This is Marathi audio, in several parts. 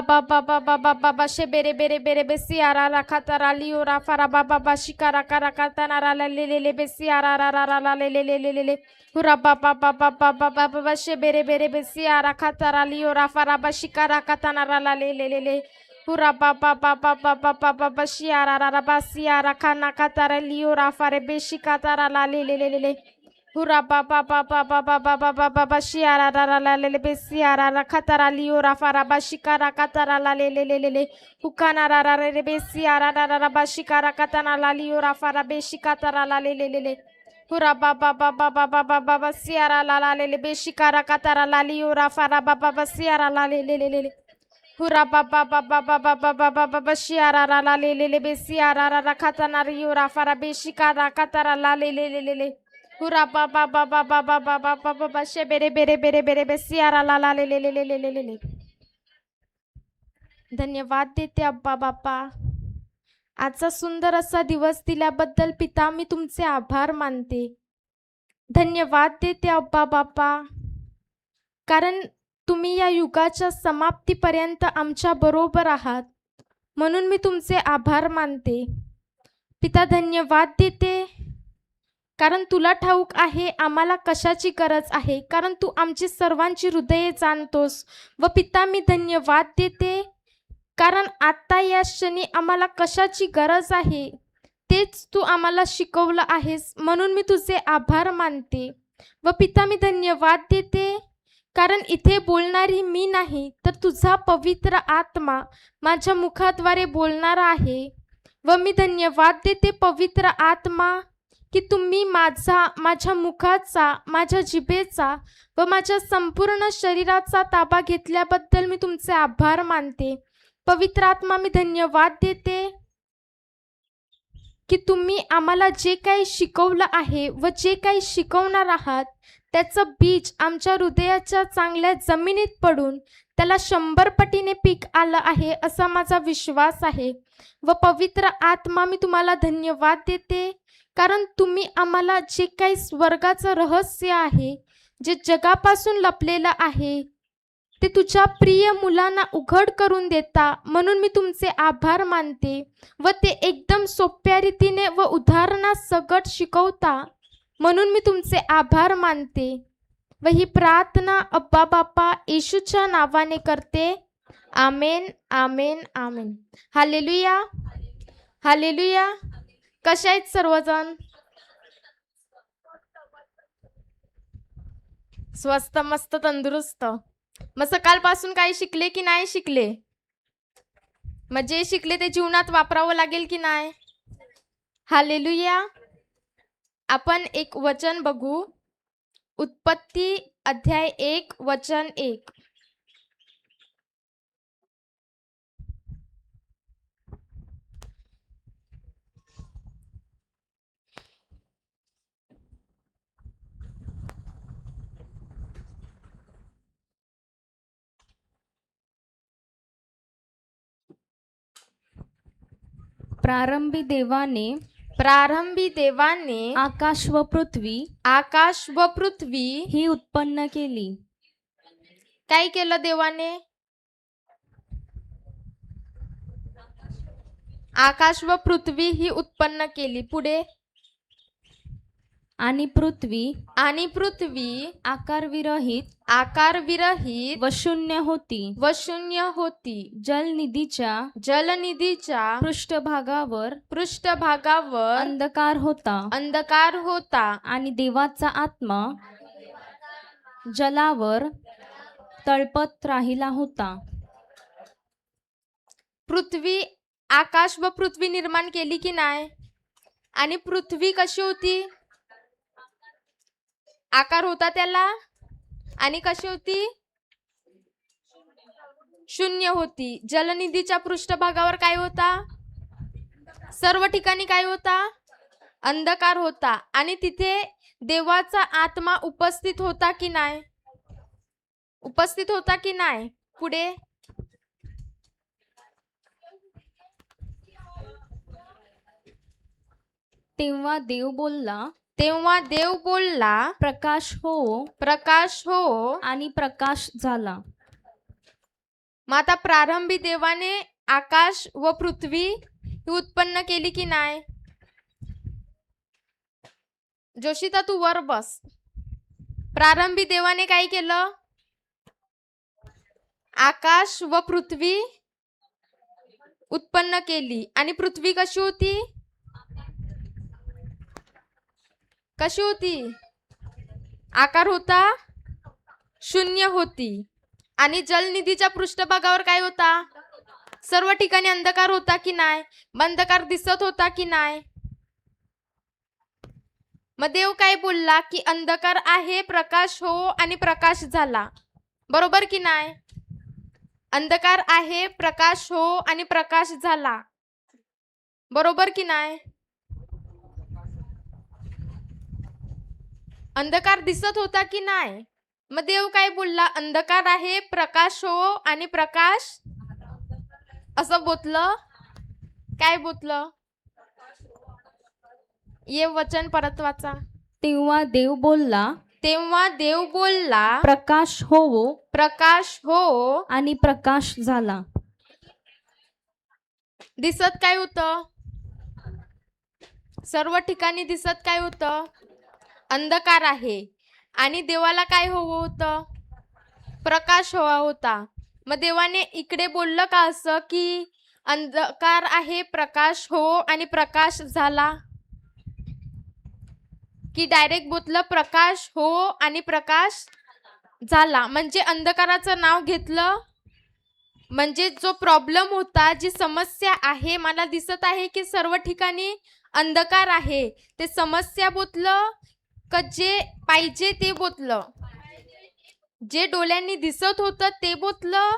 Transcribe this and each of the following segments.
baba baba baba bashe bere bere bere besiara la katara liora fara baba bashikara kara katana la le le le besiara ra ra ra la le le le le le le hura baba baba baba baba bashe bere bere besiara katara liora fara bashikara katana la le le le le hura baba baba baba baba bashiara ra ra basiara kana katara liora fare beshikatara la le le le le le hura baba baba baba baba baba shiara la la le besiara la katara liora fara bashikara katara la le le le le le hukana ra ra le besiara ra ra bashikara katana la liora fara beshikatara la le le le le hura baba baba baba baba siara la la le beshikara katara la liora fara baba siara la le le le le hura baba baba baba baba baba shiara la la le besiara ra ra katana liora fara beshikara katara la le le le le hura baba baba baba baba baba she bere bere bere bere besiara la la ले ले ले ले ले ले ले ले धन्यवाद देते अब्बा बाप्पा आजचा सुंदर असा दिवस दिल्याबद्दल पिता मी तुमचे आभार मानते धन्यवाद देते अब्बा बाप्पा कारण तुम्ही या युगाच्या समाप्तीपर्यंत आमच्या बरोबर आहात म्हणून मी तुमचे आभार मानते पिता धन्यवाद देते कारण तुला ठाऊक आहे आम्हाला कशाची गरज आहे कारण तू आमची सर्वांची हृदये जाणतोस व पिता मी धन्यवाद देते कारण आता या क्षणी आम्हाला कशाची गरज आहे तेच तू आम्हाला शिकवलं आहेस म्हणून मी तुझे आभार मानते व पिता मी धन्यवाद देते कारण इथे बोलणारी मी नाही तर तुझा पवित्र आत्मा माझ्या मुखाद्वारे बोलणारा आहे व मी धन्यवाद देते पवित्र आत्मा की तुम्ही माझ्या मुखाचा माझ्या जिभेचा व माझ्या संपूर्ण शरीराचा ताबा घेतल्याबद्दल मी तुमचे आभार मानते पवित्र आत्मा मी धन्यवाद देते की तुम्ही आम्हाला जे काही शिकवलं आहे व जे काही शिकवणार आहात त्याचं बीज आमच्या हृदयाच्या चांगल्या जमिनीत पडून त्याला 100 पटीने पीक आलं आहे असा माझा विश्वास आहे व पवित्र आत्मा मी तुम्हाला धन्यवाद देते कारण तुम्ही आम्हाला जे काही स्वर्गाचं रहस्य आहे जे जगापासून लपलेलं आहे ते तुझ्या प्रिय मुलांना उघड करून देता म्हणून मी तुमचे आभार मानते व ते एकदम सोप्या रीतीने व उदाहरणासकट शिकवता म्हणून मी तुमचे आभार मानते व ही प्रार्थना अब्बा बाप्पा येशूच्या नावाने करते आमेन आमेन आमेन हालेलुया हालेलुया कशा आहेत सर्वजण स्वस्त मस्त तंदुरुस्त मग सकाळपासून काही शिकले की नाही शिकले मग जे शिकले ते जीवनात वापरावं लागेल की नाही हालेलुया आपण एक वचन बघू उत्पत्ती अध्याय 1 वचन 1 प्रारंभी देवाने आकाश व पृथ्वी ही उत्पन्न केली काय केलं देवाने आकाश व पृथ्वी ही उत्पन्न केली पुढे आणि पृथ्वी आकार विरहित व शून्य होती जलनिधीच्या पृष्ठभागावर अंधकार होता आणि देवाचा आत्मा जलावर तळपत राहिला होता आकाश व पृथ्वी निर्माण केली की नाही आणि पृथ्वी कशी होती आकार होता त्याला आणि कशी होती शून्य होती जलनिधीच्या पृष्ठभागावर काय होता सर्व ठिकाणी काय होता अंधकार होता आणि तिथे देवाचा आत्मा उपस्थित होता की नाही पुढे तेव्हा देव बोलला प्रकाश हो आणि प्रकाश झाला मग आता प्रारंभी देवाने आकाश व पृथ्वी ही उत्पन्न केली की नाही? जोशिता तू वर बस. प्रारंभी देवाने काय केलं? आकाश व पृथ्वी उत्पन्न केली. आणि पृथ्वी कशी होती? कशी होती? आकार होता? शून्य होती. आणि जलनिधीच्या पृष्ठभागावर काय होता? सर्व ठिकाणी अंधकार होता की नाही? अंधकार दिसत होता की नाही? मग देव काय बोलला की अंधकार आहे, प्रकाश हो, आणि प्रकाश झाला. बरोबर की नाही? अंधकार आहे, प्रकाश हो, आणि प्रकाश झाला. बरोबर की नाही? अंधकार दिसत होता की नाही? मग देव काय बोलला? अंधकार आहे, प्रकाश हो, आणि प्रकाश असं बोललं. काय बोललं? ये वचन परत वाचा. तेव्हा देव बोलला, तेव्हा देव बोलला, प्रकाश होवो, प्रकाश हो, आणि प्रकाश झाला. दिसत काय होतं? सर्व ठिकाणी दिसत काय होतं? अंधकार आहे. आणि देवाला काय हवं होतं? प्रकाश हवा होता. मग देवाने इकडे बोललं का असं की अंधकार आहे, प्रकाश हो, आणि प्रकाश झाला? की डायरेक्ट बोललं प्रकाश हो आणि प्रकाश झाला? म्हणजे अंधकाराचं नाव घेतलं. म्हणजे जो प्रॉब्लेम होता, जी समस्या आहे, मला दिसत आहे की सर्व ठिकाणी अंधकार आहे, ते समस्या बोललं का जे पाहिजे ते बोललं? जे डोळ्यांनी दिसत होतं ते बोललं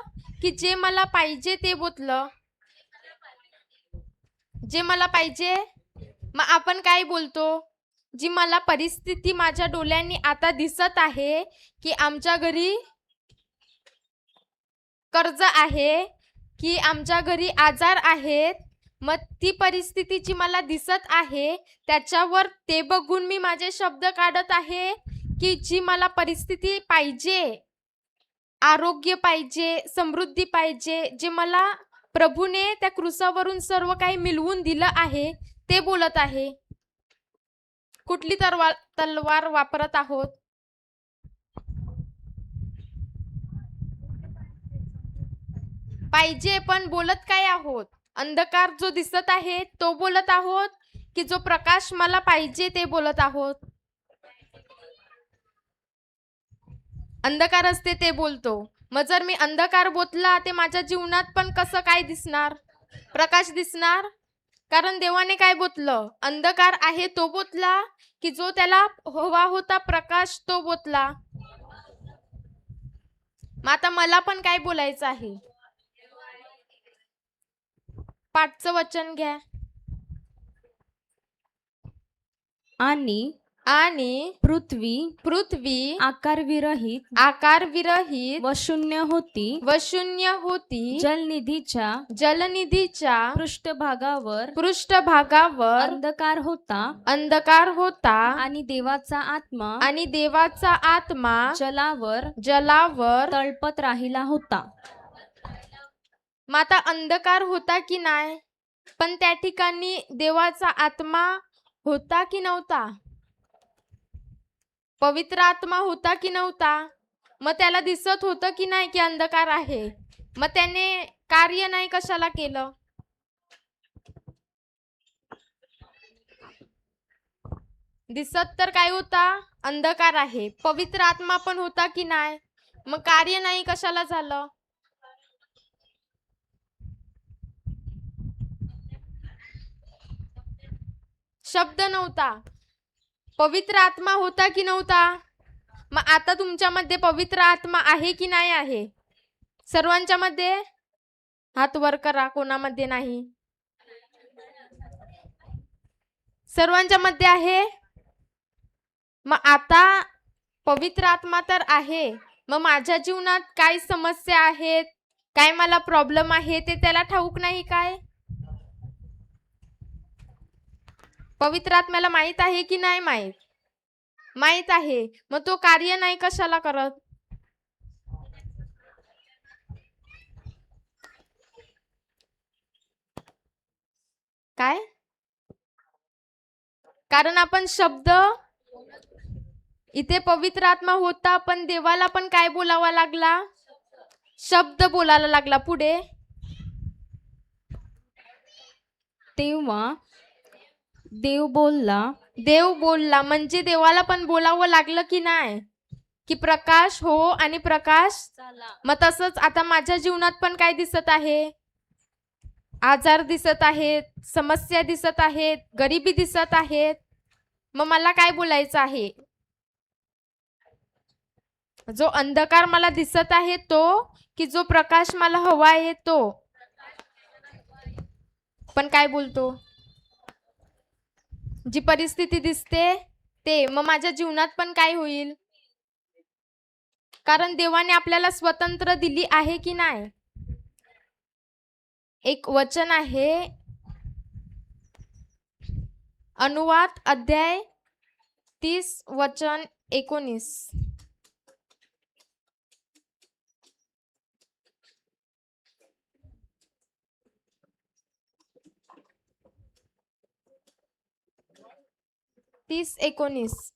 की जे मला पाहिजे ते बोललं? जे मला पाहिजे. मग आपण काय बोलतो? जी मला परिस्थिती माझ्या डोळ्यांनी आता दिसत आहे की आमच्या घरी कर्ज आहे, की आमच्या घरी आजार आहेत, मग ती परिस्थिती जी मला दिसत आहे त्याच्यावर ते बघून मी माझे शब्द काढत आहे की जी मला परिस्थिती पाहिजे, आरोग्य पाहिजे, समृद्धी पाहिजे, जे मला प्रभूने त्या क्रूसावरून सर्व काही मिळवून दिलं आहे ते बोलत आहे? कुठली तलवार वापरत आहोत? पाहिजे पण बोलत काय आहोत? अंधकार जो दिसत आहे तो बोलत आहोत की जो प्रकाश मला पाहिजे ते बोलत आहोत? अंधकार असते ते बोलतो. मग जर मी अंधकार बोलला ते माझ्या जीवनात पण कसं काय दिसणार? प्रकाश दिसणार. कारण देवाने काय बोललं? अंधकार आहे तो बोलला की जो त्याला हवा होता प्रकाश तो बोलला? मग आता मला पण काय बोलायचं आहे? पाठचं वचन घ्या. आणि पृथ्वी आकार विरहित व शून्य होती. जलनिधीच्या पृष्ठभागावर अंधकार होता आणि देवाचा आत्मा जलावर तळपत राहिला होता. मग आता अंधकार होता की नाही? पण त्या ठिकाणी देवाचा आत्मा होता की नव्हता? पवित्र आत्मा होता की नव्हता? मग त्याला दिसत होतं की नाही की अंधकार आहे? मग त्याने कार्य नाही कशाला केलं? दिसत तर काय होता? अंधकार आहे. पवित्र आत्मा पण होता की नाही? मग कार्य नाही कशाला झालं? शब्द नव्हता. पवित्र आत्मा होता की नव्हता? मग आता तुमच्यामध्ये पवित्र आत्मा आहे की नाही आहे? सर्वांच्या मध्ये हात वर करा. कोणामध्ये नाही? सर्वांच्या मध्ये आहे. मग आता पवित्र आत्मा तर आहे, मग माझ्या जीवनात काय समस्या आहेत, काय मला प्रॉब्लेम आहे ते त्याला ठाऊक नाही काय? पवित्र आत्म्याला माहित आहे की नाही माहित? माहित आहे. मग तो कार्य नाही कशाला करत? काय? कारण आपण शब्द इथे पवित्र आत्मा होता, पण देवाला पण काय बोलावा लागला? शब्द बोलायला लागला. पुढे तेव्हा देव बोलला. देव बोलला म्हणजे देवाला पण बोलावं लागलं की नाही? की प्रकाश हो आणि प्रकाश. मग तसंच आता माझ्या जीवनात पण काय दिसत आहे? आजार दिसत आहेत, समस्या दिसत आहेत, गरिबी दिसत आहेत. मग मला काय बोलायचं आहे? जो अंधकार मला दिसत आहे तो, की जो प्रकाश मला हवा आहे तो? पण काय बोलतो? जी परिस्थिती दिसते ते. मग माझ्या जीवनात पण काय होईल? कारण देवाने आपल्याला स्वतंत्र दिली आहे की नाही? एक वचन आहे, अनुवाद अध्याय 30 वचन 19. तीस 19.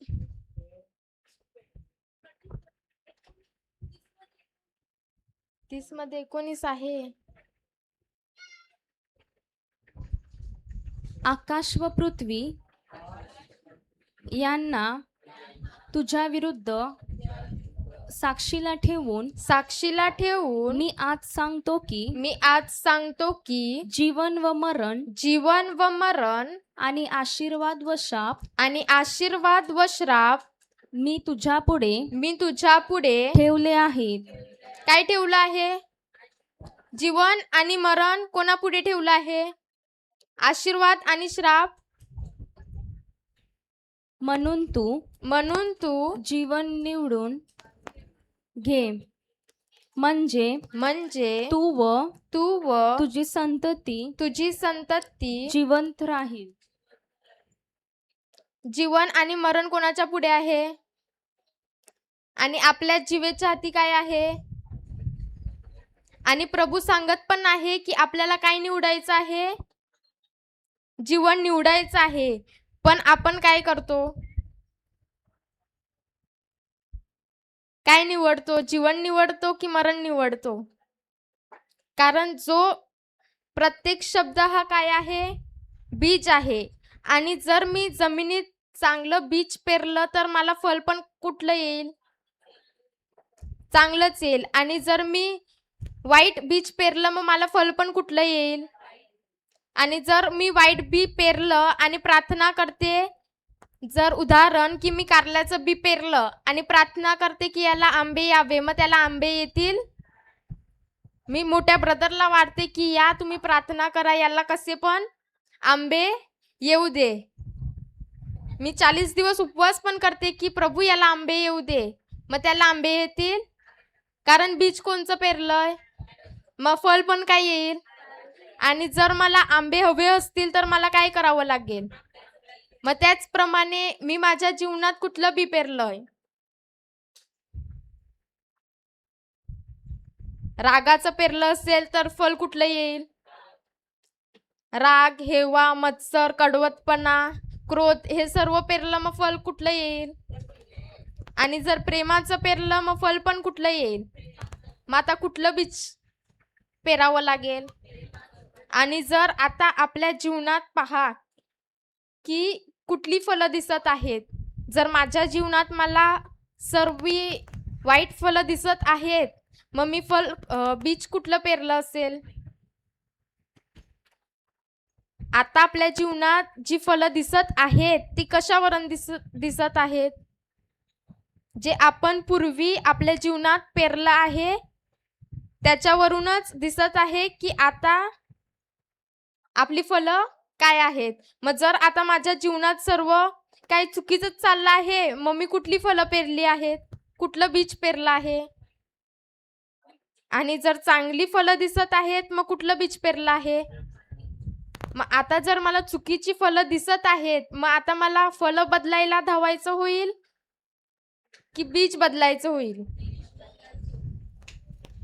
30 मध्ये 19 आहे. आकाश व पृथ्वी यांना तुझ्या विरुद्ध साक्षीला ठेवून मी आज सांगतो की जीवन व मरण आणि आशीर्वाद व श्राप मी तुझ्या पुढे ठेवले आहेत. काय ठेवलं आहे? जीवन आणि मरण कोणापुढे ठेवलं आहे? आशीर्वाद आणि श्राप. म्हणून तू जीवन निवडून घे, म्हणजे तू व तुझी संतती जिवंत राहील. जीवन आणि मरण कोणाच्या पुढे आहे? आणि आपल्या जीवेच्या हाती काय आहे? आणि प्रभू सांगत पण आहे की आपल्याला काय निवडायचं आहे? जीवन निवडायचं आहे. पण आपण काय करतो? काय निवडतो? जीवन निवडतो की मरण निवडतो? कारण जो प्रत्येक शब्द हा काय आहे? बीज आहे. आणि जर मी जमिनीत चांगलं बीज पेरलं तर मला फळ पण कुठलं येईल? चांगलंच येईल. आणि जर मी वाईट बीज पेरलं मग मला फळ पण कुठलं येईल? आणि जर मी वाईट बी पेरलं आणि प्रार्थना करते, जर उदाहरण की मी कारल्याचं बी पेरलं आणि प्रार्थना करते की याला आंबे यावे, मग त्याला आंबे येतील? मी मोठ्या ब्रदरला वाढते की या तुम्ही प्रार्थना करा, याला कसे पण आंबे येऊ दे. मी 40 दिवस उपवास पण करते की प्रभू याला आंबे येऊ दे, मग त्याला आंबे येतील? कारण बीज कोणचं पेरलंय? मग फळ पण काय येईल? आणि जर मला आंबे हवे असतील तर मला काय करावं लागेल? मग त्याचप्रमाणे मी माझ्या जीवनात कुठलं बी पेरलंय? रागाचं पेरलं असेल तर फळ कुठलं येईल? राग, हेवा, मत्सर, कडवटपणा, क्रोध हे सर्व पेरलं मग फळ कुठलं येईल? आणि जर प्रेमाचं पेरलं मग फळ पण कुठलं येईल? मग आता कुठलं बीज पेरावं लागेल? आणि जर आता आपल्या जीवनात पहा की कुठली फळं दिसत आहेत. जर माझ्या जीवनात मला सर्व वाईट फळं दिसत आहेत, मग मी बीज कुठलं पेरलं असेल? आता आपल्या जीवनात जी फळं दिसत आहेत ती कशावरून दिसत आहेत? जे आपण पूर्वी आपल्या जीवनात पेरलं आहे त्याच्यावरूनच दिसत आहे की आता आपली फळं काय आहेत. मग जर आता माझ्या जीवनात सर्व काही चुकीचंच चाललं आहे, मग मी कुठली फळं पेरली आहेत? कुठलं बीज पेरलं आहे? आणि जर चांगली फळं दिसत आहेत मग कुठलं बीज पेरलं आहे? मग आता जर मला चुकीची फळं दिसत आहेत, मग आता मला फळं बदलायला धावायचं होईल की बीज बदलायचं होईल?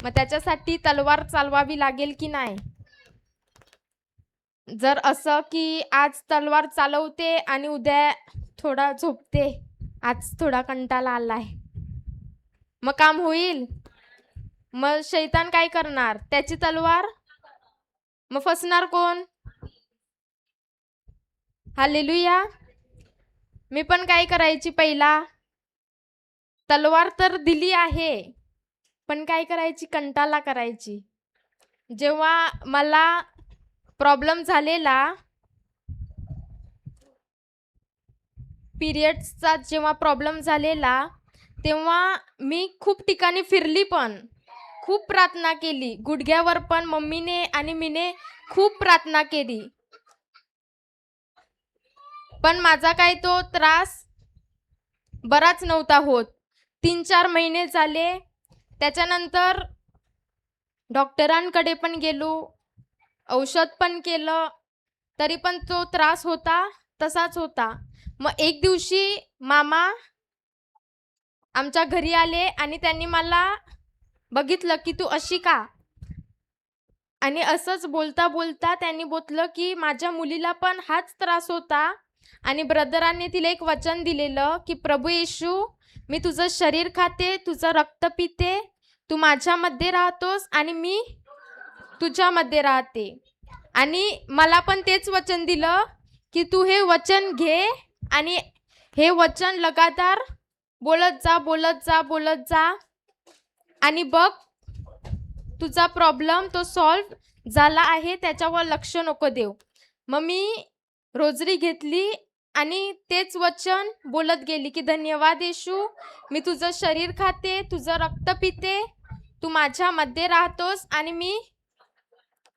मग त्याच्यासाठी तलवार चालवावी लागेल की नाही? जर असं की आज तलवार चालवते आणि उद्या थोडा झोपते, आज थोडा कंटाळा आलाय, मग काम होईल? मग शैतान काय करणार? त्याची तलवार, मग फसणार कोण? हालेलुया. मी पण काय करायची पहिला, तलवार तर दिली आहे, पण काय करायची? कंटाळा करायची. जेव्हा मला प्रॉब्लेम झालेला, पिरियड्सचा जेव्हा प्रॉब्लेम झालेला, तेव्हा मी खूप ठिकाणी फिरली, पण खूप प्रार्थना केली. गुडघ्यावर पण मम्मीने आणि मीने खूप प्रार्थना केली, पण माझा काय तो त्रास बराच नव्हता होत. 3-4 महिने झाले. त्याच्यानंतर डॉक्टरांकडे पण गेलो, औषध पण केलं, तरी पण तो त्रास होता तसाच होता. मग एक दिवशी मामा आमच्या घरी आले आणि त्यांनी मला बघितलं की तू अशी का? आणि असंच बोलता बोलता त्यांनी बोललं की माझ्या मुलीला पण हाच त्रास होता आणि ब्रदरांनी तिला एक वचन दिलेलं की प्रभू येशू, मी तुझं शरीर खाते, तुझं रक्त पिते, तू माझ्यामध्ये राहतोस आणि मी तुझ्यामध्ये राहते. आणि मला पण तेच वचन दिलं की तू हे वचन घे आणि हे वचन लगातार बोलत जा, बोलत जा, बोलत जा, आणि बघ तुझा प्रॉब्लेम तो सॉल्व्ह झाला आहे, त्याच्यावर लक्ष नको देऊ. मग मी रोजरी घेतली आणि तेच वचन बोलत गेली की धन्यवाद येशू, मी तुझं शरीर खाते, तुझं रक्त पिते, तू माझ्यामध्ये राहतोस. आणि मी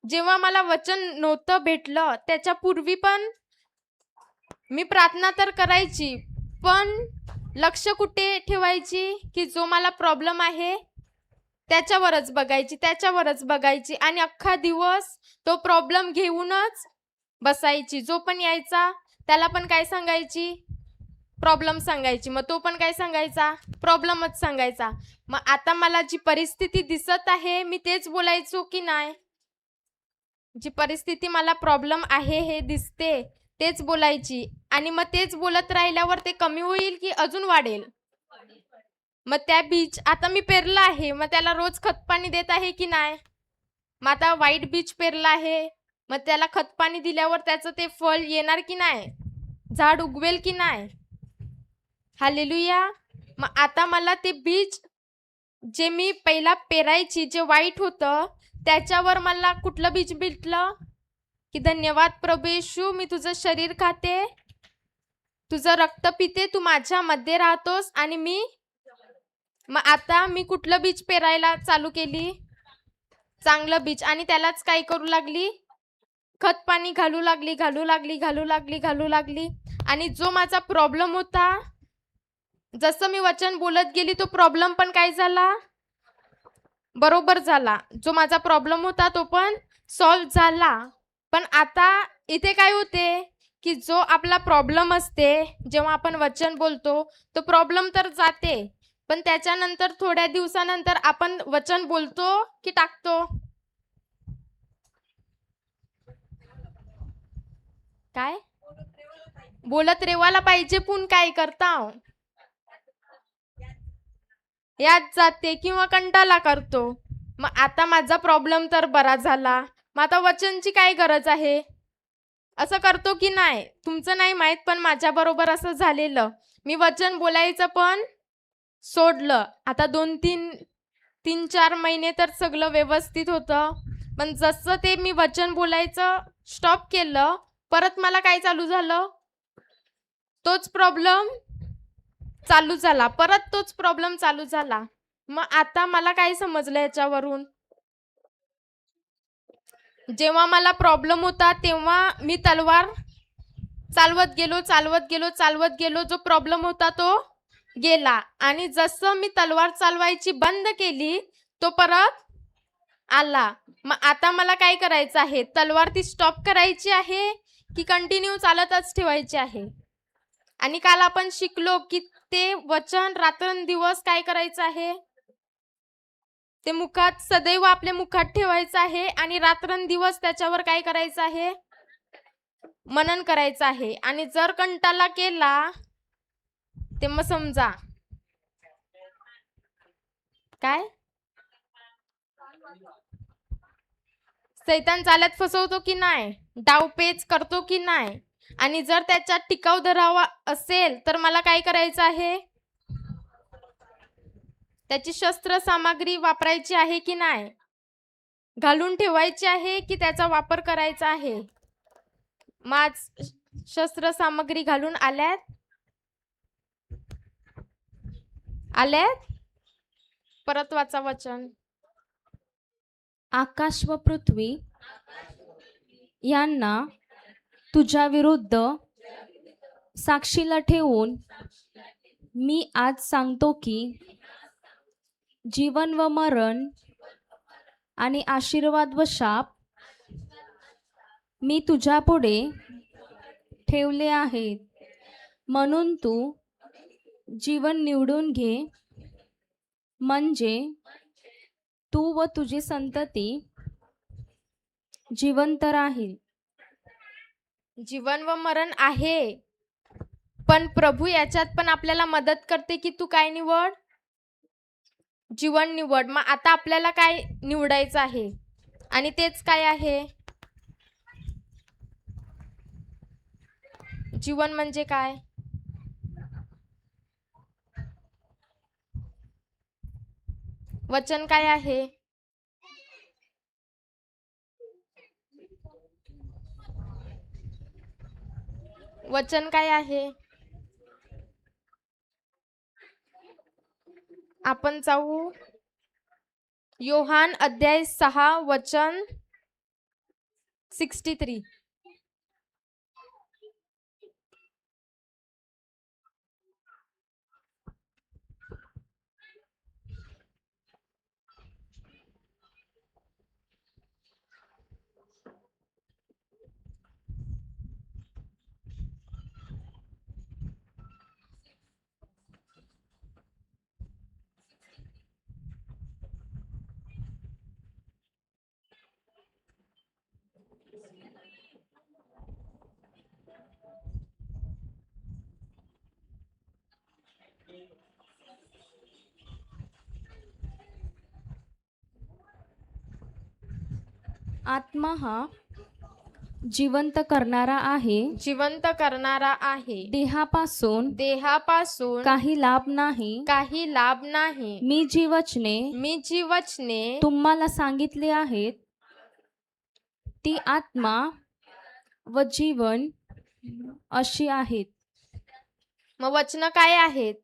जेव्हा मला वचन नव्हतं भेटलं त्याच्यापूर्वी पण मी प्रार्थना तर करायची, पण लक्ष कुठे ठेवायची की जो मला प्रॉब्लेम आहे त्याच्यावरच बघायची, त्याच्यावरच बघायची, आणि अख्खा दिवस तो प्रॉब्लेम घेऊनच बसायची. जो पण यायचा त्याला पण काय सांगायची? प्रॉब्लेम सांगायची. मग तो पण काय सांगायचा? प्रॉब्लेमच सांगायचा. मग आता मला जी परिस्थिती दिसत आहे मी तेच बोलायचो की नाही? जी परिस्थिती मला प्रॉब्लेम आहे हे दिसते तेच बोलायची, आणि मग तेच बोलत राहिल्यावर ते कमी होईल की अजून वाढेल? मग त्या बीज आता मी पेरलं आहे, मग त्याला रोज खतपाणी देत आहे की नाही? मग आता वाईट बीज पेरलं आहे, मग त्याला खतपाणी दिल्यावर त्याचं ते फळ येणार की नाही? झाड उगवेल की नाही? हालेलुया. मग आता मला ते बीज जे मी पहिला पेरायची, जे वाईट होतं, त्याच्यावर मला कुठलं बीज भेटलं की धन्यवाद प्रभू येशू, मी तुझं शरीर खाते, तुझं रक्त पिते, तू माझ्यामध्ये राहतोस आणि मी. मग आता मी कुठलं बीज पेरायला चालू केली? चांगलं बीज. आणि त्यालाच काय करू लागली? खत पाणी घालू लागली, घालू लागली, घालू लागली, घालू लागली. आणि जो माझा प्रॉब्लेम होता, जसं मी वचन बोलत गेली तो प्रॉब्लेम पण काय झाला? बरोबर झाला. जो माझा प्रॉब्लेम होता तो पण सॉल्व्ह झाला. पण आता इथे काय होते की जो आपला प्रॉब्लेम असते, जेव्हा आपण वचन बोलतो तो प्रॉब्लेम तर जाते, पण त्याच्यानंतर थोड्या दिवसानंतर आपण वचन बोलतो की टाकतो? काय बोलत रेवायला पाहिजे, पण काय करता? याद जाते किंवा कंटाळा करतो. मग आता माझा प्रॉब्लेम तर बरा झाला, मग आता वचनची काय गरज आहे? असं करतो की नाही? तुमचं नाही माहित, पण माझ्या बरोबर असं झालेलं. मी वचन बोलायचं पण सोडलं. आता 3-4 महिने तर सगळं व्यवस्थित होतं, पण जसं ते मी वचन बोलायचं स्टॉप केलं, परत मला काय चालू झालं? तोच प्रॉब्लेम चालू झाला, परत तोच प्रॉब्लेम चालू झाला. मग आता मला काय समजलं याच्यावरून? जेव्हा मला प्रॉब्लेम होता तेव्हा मी तलवार चालवत गेलो, चालवत गेलो, चालवत गेलो. जो प्रॉब्लेम होता तो गेला, आणि जसं मी तलवार चालवायची बंद केली तो परत आला. मग आता मला काय करायचं आहे? तलवार ती स्टॉप करायची आहे की कंटिन्यू चालतच ठेवायची आहे? आणि काल आपण शिकलो की ते वचन रात्रंदिवस काय करायचं आहे? ते मुखात, सदैव आपल्या मुखात ठेवायचं आहे आणि रात्रंदिवस त्याच्यावर काय करायचं आहे? मनन करायचं आहे. आणि जर कंटाळा केला ते मग समजा काय सैतान चालत फसवतो की नाही, डावपेच करतो की नाही, आणि जर त्याच्यात टिकाव धरावा असेल तर मला काय करायचं आहे, त्याची शस्त्र सामग्री वापरायची आहे की नाही, घालून ठेवायची आहे की त्याचा वापर करायचा आहे. माझ शस्त्र सामग्री घालून आल्यात परत वाचा वचन. आकाश व पृथ्वी यांना तुझ्या विरुद्ध साक्षीला ठेवून मी आज सांगतो की जीवन व मरण आणि आशीर्वाद व शाप मी तुझ्या पुढे ठेवले आहेत. म्हणून तू जीवन निवडून घे, म्हणजे तू व तुझी संतती जिवंत राहील. जीवन व मरण आहे, पण प्रभू याच्यात पण आपल्याला मदत करते की तू काय निवड, जीवन निवड. मग आता आपल्याला काय निवडायचं आहे, आणि तेच काय आहे, जीवन म्हणजे काय, वचन काय आहे, वचन काय आहे. आपण जाऊ योहान अध्याय 6 वचन 63. आत्मा हा जिवंत करणारा आहे, जिवंत करणारा आहे, देहापासून काही लाभ नाही. मी जी वचने तुम्हाला सांगितले आहेत ती आत्मा व जीवन अशी आहेत. मग वचन काय आहेत,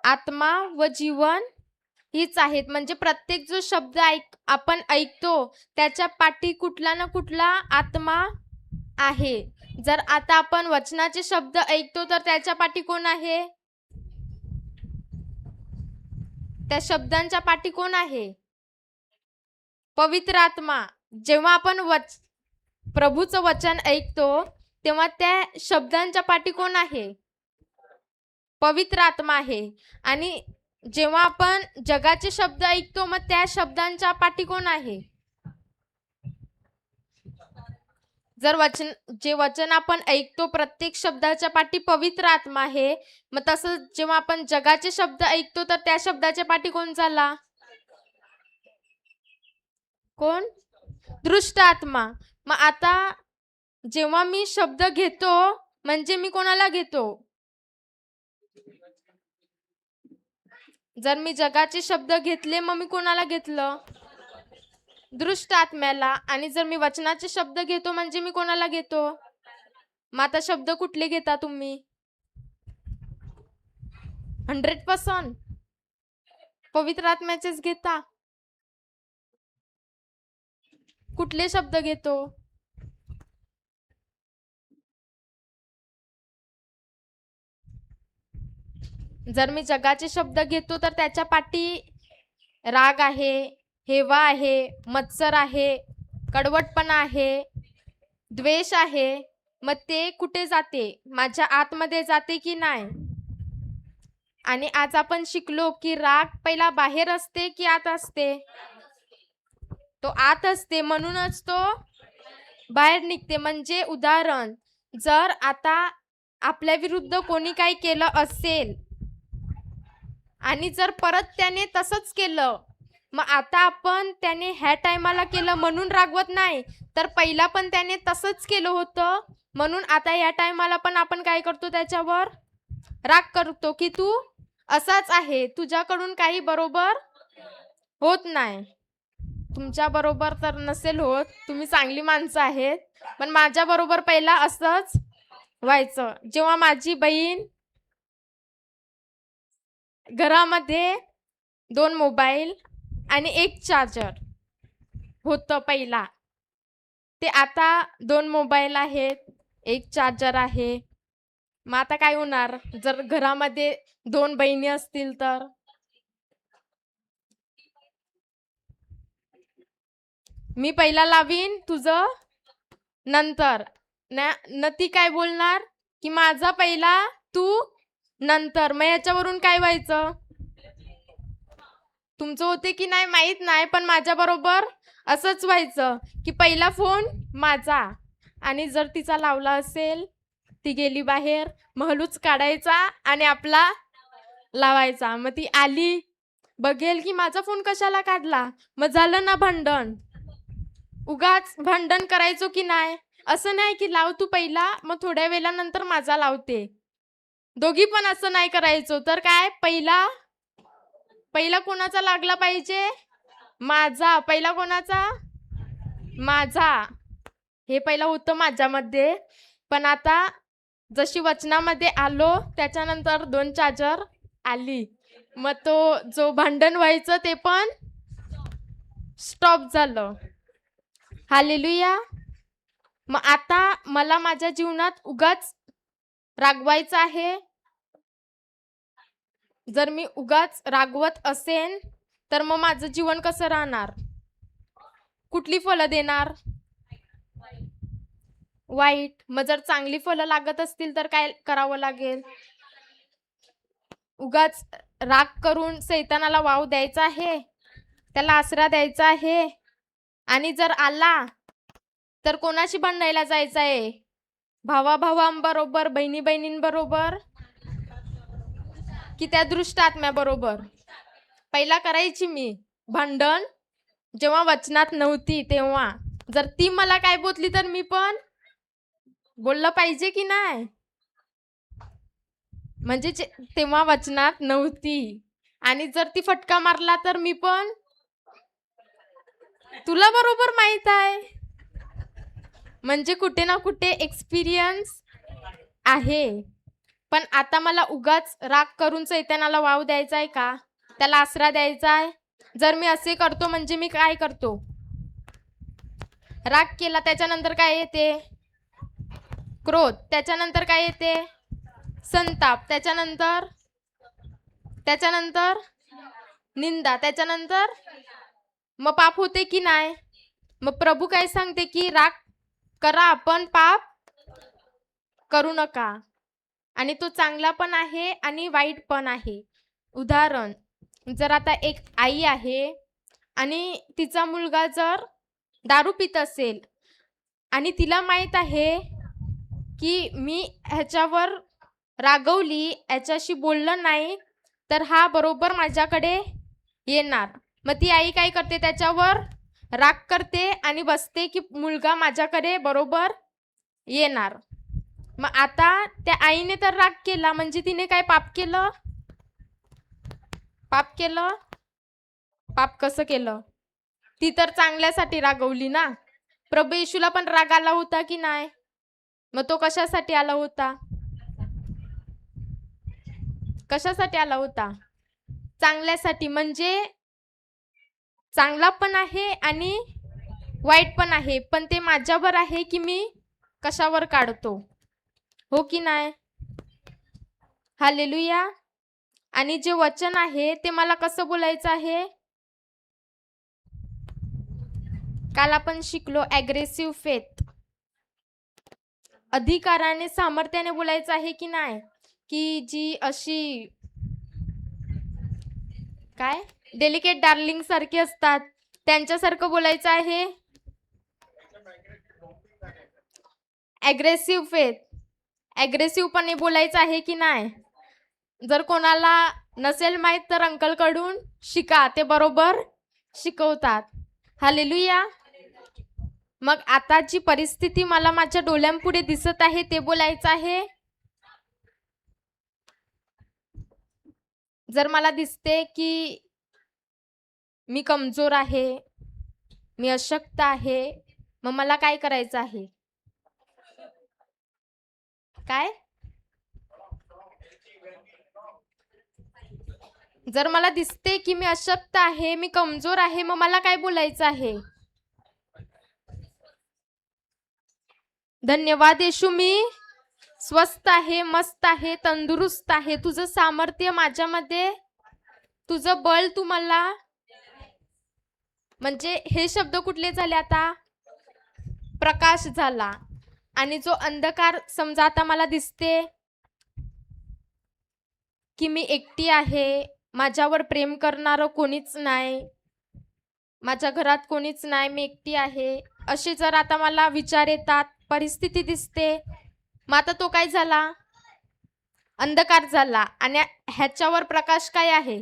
आत्मा व जीवन हीच आहेत. म्हणजे प्रत्येक जो शब्द आपण ऐकतो त्याच्या पाठी कुठला ना कुठला आत्मा आहे. जर आता आपण वचनाचे शब्द ऐकतो तर त्याच्या पाठी कोण आहे, त्या शब्दांच्या पाठी कोण आहे, पवित्र आत्मा. जेव्हा आपण प्रभूचं वचन ऐकतो तेव्हा त्या शब्दांच्या पाठी कोण आहे, पवित्र आत्मा आहे. आणि जेव्हा आपण जगाचे शब्द ऐकतो मग त्या शब्दांच्या पाठी कोण आहे, जर जे वचन आपण ऐकतो प्रत्येक शब्दाच्या पाठी पवित्र आत्मा आहे, मग तसं जेव्हा आपण जगाचे शब्द ऐकतो तर त्या शब्दाच्या पाठी कोण झाला, कोण, दृष्ट आत्मा. मग आता जेव्हा मी शब्द घेतो म्हणजे मी कोणाला घेतो, जर मी जगाचे शब्द घेतले मग मी कोणाला घेतलं, दृष्ट आत्म्याला. आणि जर मी वचनाचे शब्द घेतो म्हणजे मी कोणाला घेतो, मग आता शब्द कुठले घेता तुम्ही, 100% पवित्र आत्म्याचेच घेता, कुठले शब्द घेतो, जर मी जगाचे शब्द घेतो तर त्याच्या पाठी राग आहे, हेवा आहे, मत्सर आहे, कडवटपणा आहे, द्वेष आहे. मग ते कुठे जाते, माझ्या आतमध्ये जाते की नाही. आणि आज आपण शिकलो की राग पहिला बाहेर असते की आत असते, तो आत असते. म्हणूनच तो बाहेर निघते. म्हणजे उदाहरण, जर आता आपल्या विरुद्ध कोणी काही केलं असेल आणि जर परत त्याने तसंच केलं, मग आता आपण त्याने ह्या टायमाला केलं म्हणून रागवत नाही, तर पहिला पण त्याने तसंच केलं होतं म्हणून आता या टायमाला पण आपण काय करतो, त्याच्यावर राग करतो की तू असाच आहे, तुझ्याकडून काही बरोबर होत नाही. तुमच्या बरोबर तर नसेल होत, तुम्ही चांगली माणसं आहेत, पण माझ्या बरोबर पहिला असंच व्हायचं. जेव्हा माझी बहीण घरामध्ये 2 मोबाईल आणि 1 चार्जर होतं पहिला, ते आता 2 मोबाईल आहेत, 1 चार्जर आहे. मग आता काय होणार जर घरामध्ये 2 बहिणी असतील तर? मी पहिला लावीन, तुझं नंतर. न ती काय बोलणार की माझा पहिला, तू नंतर. मग याच्यावरून काय व्हायचं? तुमचं होते की नाही माहित नाही, पण माझ्या बरोबर असंच व्हायचं की पहिला फोन माझा, आणि जर तिचा लावला असेल, ती गेली बाहेर, मग हळूच काढायचा आणि आपला लावायचा. मग ती आली, बघेल की माझा फोन कशाला काढला, मग झालं ना भांडण. उगाच भांडण करायचो की नाही. असं नाही की लाव तू पहिला, मग थोड्या वेळानंतर माझा लावते. दोघी पण असं नाही करायचो. तर काय, पहिला कोणाचा लागला पाहिजे? माझा. पहिला कोणाचा? माझा. हे पहिला होतं माझ्यामध्ये, पण आता जशी वचनामध्ये आलो त्याच्यानंतर 2 चार्जर आली, मग तो जो भांडण व्हायचं ते पण स्टॉप झालं. हालेलुया. मग आता मला माझ्या जीवनात उगाच रागवायचं आहे. जर मी उगाच रागवत असेन तर मग माझं जीवन कसं राहणार? कुठली फळं देणार? वाईट. मग जर चांगली फळं लागत असतील तर काय करावं लागेल? उगाच राग करून सैतानाला वाव द्यायचा आहे, त्याला आसरा द्यायचा आहे, आणि जर आला तर कोणाशी भांडायला जायचं आहे? भावाभावांबरोबर, बहिणी बहिणींबरोबर, की त्या दुष्ट आत्म्याबरोबर? पहिला करायची मी भांडण जेव्हा वचनात नव्हती तेव्हा. जर ती मला काय बोलली तर मी पण बोललं पाहिजे की नाही? म्हणजे तेव्हा वचनात नव्हती, आणि जर ती फटका मारला तर मी पण, तुला बरोबर माहित आहे. म्हणजे कुठे ना कुठे एक्सपिरियन्स आहे. पण आता मला उगाच राग करून सैतानाला वाव द्यायचा आहे का? त्याला आसरा द्यायचा आहे? जर मी असे करतो म्हणजे मी काय करतो? राग केला, त्याच्यानंतर काय येते? क्रोध. त्याच्यानंतर काय येते? संताप. त्याच्यानंतर निंदा. त्याच्यानंतर मग पाप होते की नाही? मग प्रभू काय सांगते की राग करा, आपण पाप करू नका. आणि तो चांगला पण आहे आणि वाईट पण आहे. उदाहरण, जर आता एक आई आहे आणि तिचा मुलगा जर दारू पित असेल आणि तिला माहित आहे की मी ह्याच्यावर रागवली, ह्याच्याशी बोललं नाही तर हा बरोबर माझ्याकडे येणार. मग ती आई काय करते? त्याच्यावर राग करते आणि बसते की मुलगा माझ्याकडे बरोबर येणार. मग आता त्या आईने तर राग केला, म्हणजे तिने काय पाप केलं? पाप कसं केलं? ती तर चांगल्यासाठी रागवली ना. प्रभू येशूला पण राग आला होता की नाही? मग तो कशासाठी आला होता? कशासाठी आला होता? चांगल्यासाठी. म्हणजे चांगला पण आहे आणि वाईट पण आहे, पण ते माझ्यावर आहे की मी कशावर काढतो. हो की नाही? हालेलुया. आणि जे वचन आहे ते मला कसं बोलायचं आहे? काल आपण शिकलो ॲग्रेसिव्ह फेथ. अधिकाराने, सामर्थ्याने बोलायचं आहे की नाही? की जी अशी काय डेलिकेट डार्लिंग सारखी असतात त्यांच्यासारखं बोलायचं आहे? ॲग्रेसिव्ह फेथ, ॲग्रेसिव्हपणे बोलायचं आहे की नाही? जर कोणाला नसेल माहीत तर अंकलकडून शिका, ते बरोबर शिकवतात. हालेलुया. मग आता जी परिस्थिती मला माझ्या डोळ्यांपुढे दिसत आहे ते बोलायचं आहे. जर मला दिसते की मी कमजोर आहे, मी अशक्त आहे, मग मला काय करायचं आहे? काय? जर मला दिसते की मी अशक्त आहे, मी कमजोर आहे, मग मला काय बोलायचं आहे? धन्यवाद येशू, मी स्वस्थ आहे, मस्त आहे, तंदुरुस्त आहे. तुझं सामर्थ्य माझ्यामध्ये, तुझं बळ तू मला. म्हणजे हे शब्द कुठले झाले आता? प्रकाश झाला. आणि जो अंधकार समजा आता मला दिसते की मी एकटी आहे, माझ्यावर प्रेम करणारं कोणीच नाही, माझ्या घरात कोणीच नाही, मी एकटी आहे, असे जर आता मला विचार येतात, परिस्थिती दिसते, मग आता तो काय झाला? अंधकार झाला. आणि ह्याच्यावर प्रकाश काय आहे?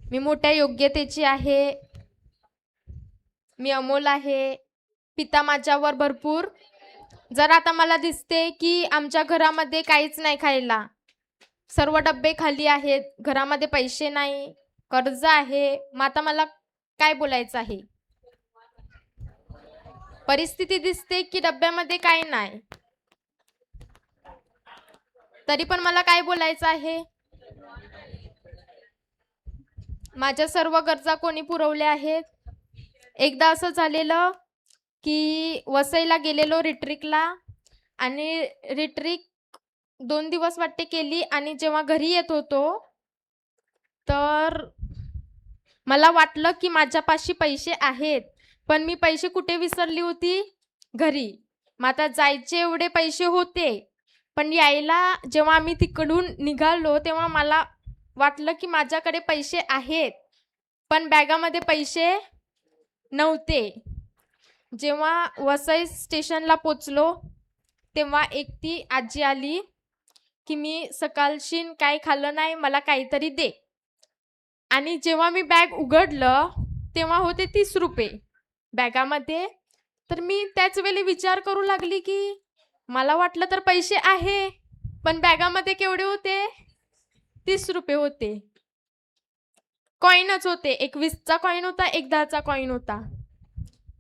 मी मोठ्या योग्यतेची आहे, मी अमोल आहे, पिता माझ्यावर भरपूर. जर आता मला दिसते की आमच्या घरामध्ये काहीच नाही खायला, सर्व डब्बे खाली आहेत, घरामध्ये पैसे नाही, कर्ज आहे, मग आता मला काय बोलायचं आहे? परिस्थिती दिसते की डब्यामध्ये काय नाही, तरी पण मला काय बोलायचं आहे? माझ्या सर्व गरजा कोणी पुरवल्या आहेत? एकदा असं झालेलं की वसईला गेलेलो रिट्रीकला, आणि रिट्रीक 2 दिवस वाटते केली, आणि जेव्हा घरी येत होतो तर मला वाटलं की माझ्यापाशी पैसे आहेत, पण मी पैसे कुठे विसरली होती? घरी. मग आता जायचे एवढे पैसे होते, पण यायला जेव्हा आम्ही तिकडून निघालो तेव्हा मला वाटलं की माझ्याकडे पैसे आहेत, पण बॅगामध्ये पैसे नव्हते. जेव्हा वसई स्टेशनला पोचलो तेव्हा एक ती आजी आली की मी सकाळशीन काही खाल्लं नाही, मला काहीतरी दे. आणि जेव्हा मी बॅग उघडलं तेव्हा होते 30 रुपये बॅगामध्ये. तर मी त्याच वेळी विचार करू लागली की मला वाटलं तर पैसे आहे, पण बॅगामध्ये केवढे होते? 30 रुपये होते. कॉईनच होते, एक 20चा कॉईन होता, एक 10चा कॉईन होता.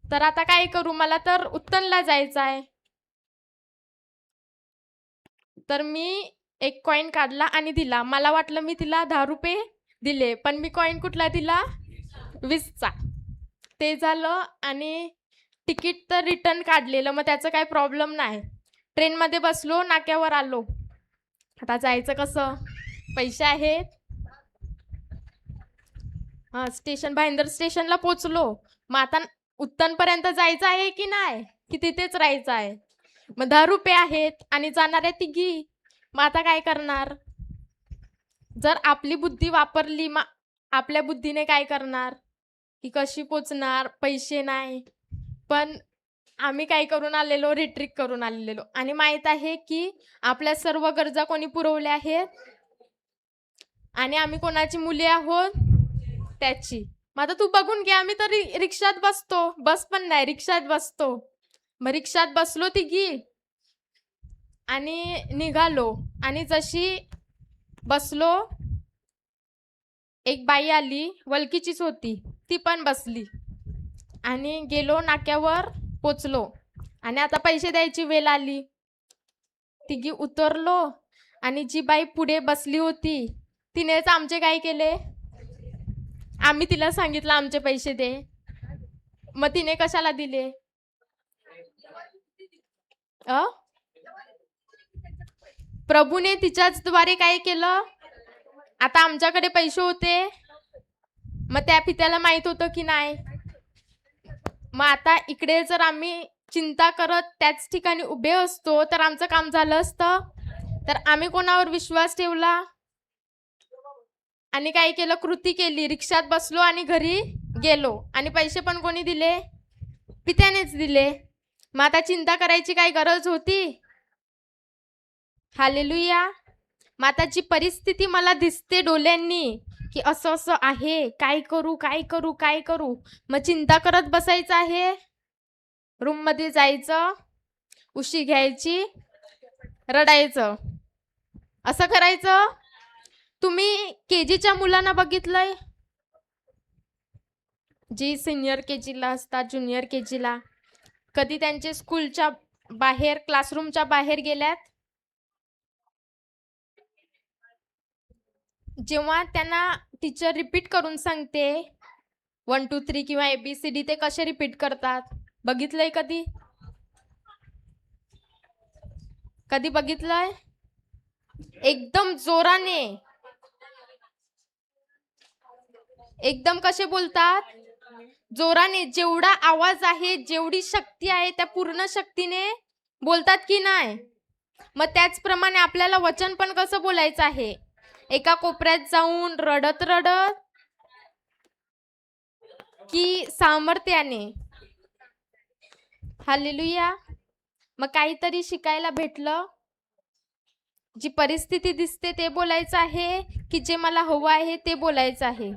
तर आता काय करू? मला तर उत्तनला जायचं आहे. तर मी एक कॉईन काढला आणि दिला. मला वाटलं मी तिला 10 रुपये दिले, पण मी कॉईन कुठला दिला? 20चा. ते झालं. आणि तिकीट तर रिटर्न काढलेलं, मग त्याचं काही प्रॉब्लेम नाही. ट्रेनमध्ये बसलो, नाक्यावर आलो. आता जायचं कसं? पैसे आहेत. स्टेशन भाईंदर स्टेशनला पोचलो. मग आता उत्तनपर्यंत जायचं आहे की नाही, की तिथेच राहायचं आहे? मग 10 रुपये आहेत आणि जाणाऱ्या तिघी, मग आता काय करणार? जर आपली बुद्धी वापरली, मग आपल्या बुद्धीने काय करणार की कशी पोचणार? पैसे नाही. पण आम्ही काय करून आलेलो? रिट्रीक करून आलेलो. आणि माहित आहे की आपल्या सर्व गरजा कोणी पुरवल्या आहेत? आणि आम्ही कोणाची मुले आहोत? त्याची. मग आता तू बघून घे, आम्ही तर रिक्षात बसतो, बस पण नाही, रिक्षात बसतो. मग रिक्षात बसलो तिघी आणि निघालो. आणि जशी बसलो, एक बाई आली, वलकीचीच होती, ती पण बसली. आणि गेलो, नाक्यावर पोचलो. आणि आता पैसे द्यायची वेळ आली. तिघी उतरलो, आणि जी बाई पुढे बसली होती तिनेच आमचे काय केले? आम्ही तिला सांगितलं आमचे पैसे दे, मग तिने कशाला दिले? प्रभूने तिच्याच द्वारे काय केलं? आता आमच्याकडे पैसे होते, मग त्या पित्याला माहित होतं की नाही? मग आता इकडे जर आम्ही चिंता करत त्याच ठिकाणी उभे असतो तर आमचं काम झालं असतं. तर आम्ही कोणावर विश्वास ठेवला? आणि काय केलं, कृती केली, रिक्षात बसलो आणि घरी गेलो. आणि पैसे पण कोणी दिले? पित्यानेच दिले. मग आता चिंता करायची काय गरज होती? हालेलुया. माताची परिस्थिती मला दिसते डोळ्यांनी की असं असं आहे, काय करू काय करू काय करू. मग चिंता करत बसायचं आहे? रूम मध्ये जायचं, उशी घ्यायची, रडायचं, असं करायचं? तुम्ही केजीच्या मुलांना बघितलंय, जी सिनियर केजीला असतात, ज्युनियर केजीला, कधी त्यांचे स्कूलच्या बाहेर, क्लासरूमच्या बाहेर गेल्यात? जेव्हा त्यांना टीचर रिपीट करून सांगते 1 2 3 किंवा ABCD, ते कसे रिपीट करतात? बघितलंय कधी? कधी बघितलंय? एकदम जोराने, एकदम कसे बोलतात? जोराने. जेवढा आवाज आहे, जेवढी शक्ती आहे, त्या पूर्ण शक्तीने बोलतात की नाही? मग त्याचप्रमाणे आपल्याला वचन पण कसं बोलायचं आहे? एका कोपऱ्यात जाऊन रडत रडत की सामर्थ्याने? हालेलुया. मग काहीतरी शिकायला भेटलं. जी परिस्थिती दिसते ते बोलायचं आहे की जे मला हवं आहे ते बोलायचं आहे?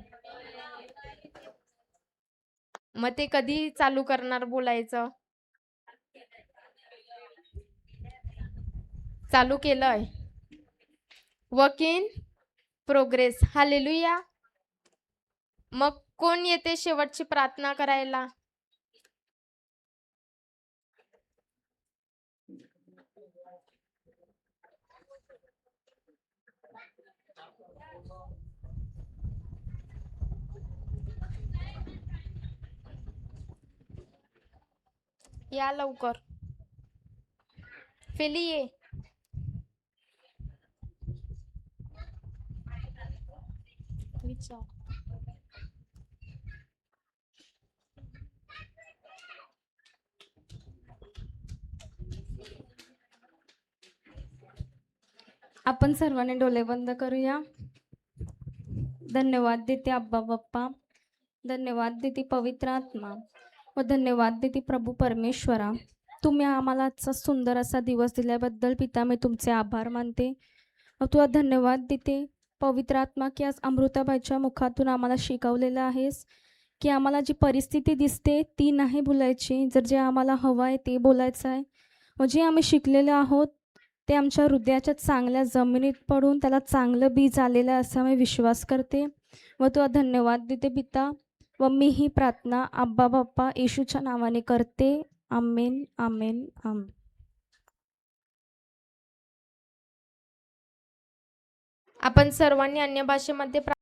मग ते कधी चालू करणार बोलायचं? चालू केलंय. Work in progress. हालेलुया. मग कोण येते शेवटची प्रार्थना करायला? या लवकर. फेली ये. विचार. आपण सर्वांनी डोळे बंद करूया. धन्यवाद देते अब्बा बाप्पा, धन्यवाद देते पवित्र आत्मा, व धन्यवाद देते प्रभू परमेश्वरा. तुम्ही आम्हाला आजचा सुंदर असा दिवस दिल्याबद्दल पिता मी तुमचे आभार मानते व तुला धन्यवाद देते पवित्र आत्मा की आज अमृताबाईच्या मुखातून आम्हाला शिकवलेलं आहेस की आम्हाला जी परिस्थिती दिसते ती नाही बोलायची, जर जे आम्हाला हवं आहे ते बोलायचं आहे. व जे आम्ही शिकलेलो आहोत ते आमच्या हृदयाच्या चांगल्या जमिनीत पडून त्याला चांगलं बीज आलेलं आहे असा मी विश्वास करते व तुला धन्यवाद देते पिता. व मी ही प्रार्थना अब्बा बाप्पा येशूच्या नावाने करते. आमेन आमेन आमेन. आपण सर्वांनी अन्य भाषेमध्ये